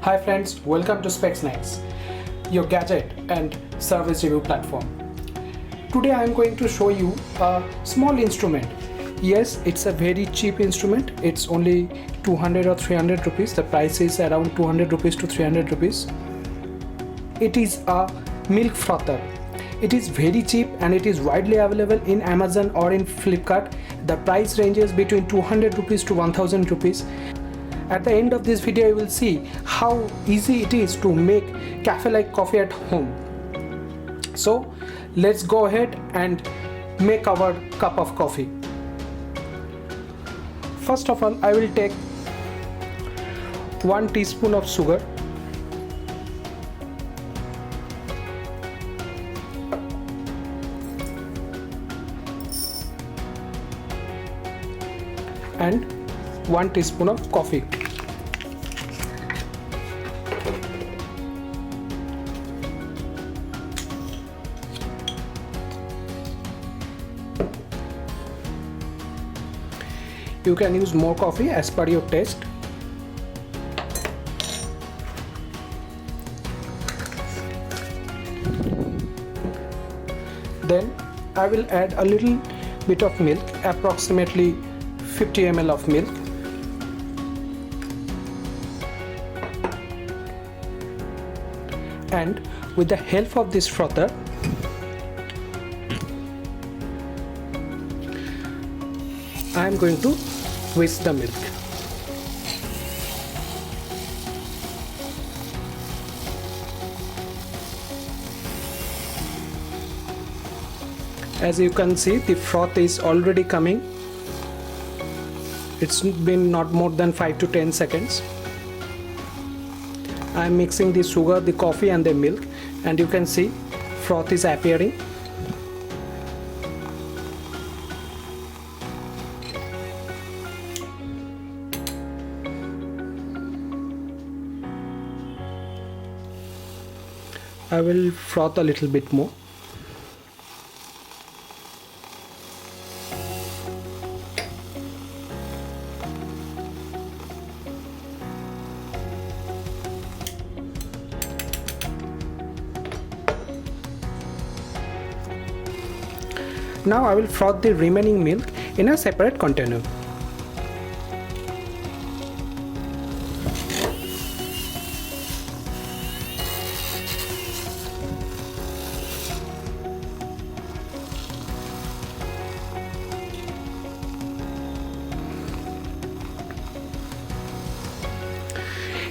Hi friends, welcome to Spec Snacks, your gadget and service review platform. Today I am going to show you a small instrument. Yes, it's a very cheap instrument. It's only 200 or 300 rupees. The price is around 200 rupees to 300 rupees. It is a milk frother. It is very cheap and it is widely available in Amazon or in Flipkart. The price ranges between 200 rupees to 1000 rupees. At the end of this video, you will see how easy it is to make cafe-like coffee at home. So let's go ahead and make our cup of coffee. First of all, I will take 1 teaspoon of sugar, and 1 teaspoon of coffee. You can use more coffee as per your taste. Then I will add a little bit of milk, approximately 50 ml of milk. And with the help of this frother, I am going to whisk the milk. As you can see, the froth is already coming. It's been not more than 5 to 10 seconds. I am mixing the sugar, the coffee and the milk, and you can see froth is appearing. I will froth a little bit more. Now I will froth the remaining milk in a separate container.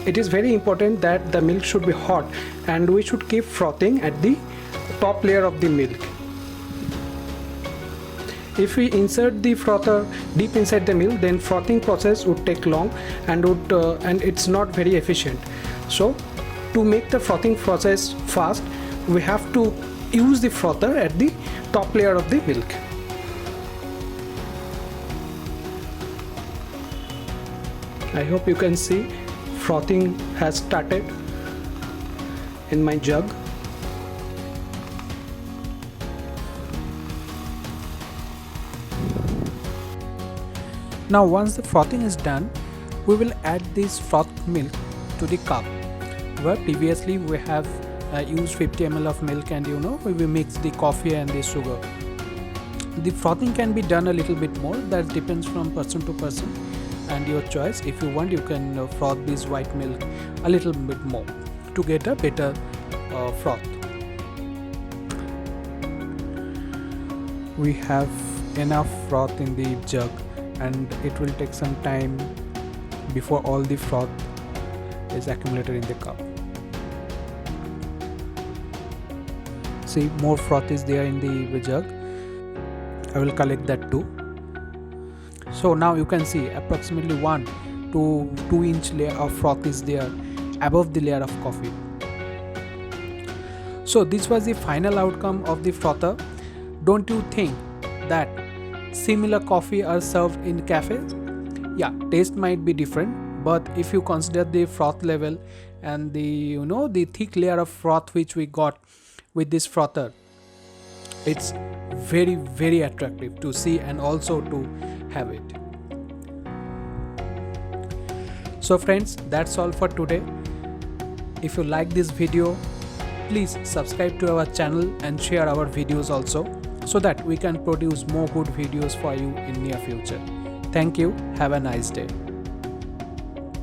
It is very important that the milk should be hot and we should keep frothing at the top layer of the milk. If we insert the frother deep inside the milk, then frothing process would take long and it's not very efficient. So to make the frothing process fast, we have to use the frother at the top layer of the milk. I hope you can see frothing has started in my jug. Now once the frothing is done, we will add this frothed milk to the cup, where previously we have used 50 ml of milk, and we will mix the coffee and the sugar. The frothing can be done a little bit more. That depends from person to person and your choice. If you want, you can froth this white milk a little bit more to get a better froth. We have enough froth in the jug, and it will take some time before all the froth is accumulated in the cup. See, more froth is there in the jug. I will collect that too. So now you can see approximately 1 to 2 inch layer of froth is there above the layer of coffee. So this was the final outcome of the frother. Don't you think that similar coffee are served in cafes? Yeah, taste might be different, but if you consider the froth level and the the thick layer of froth which we got with this frother, it's very attractive to see and also to have it. So friends, that's all for today. If you like this video, please subscribe to our channel and share our videos also, so that we can produce more good videos for you in near future. Thank you. Have a nice day.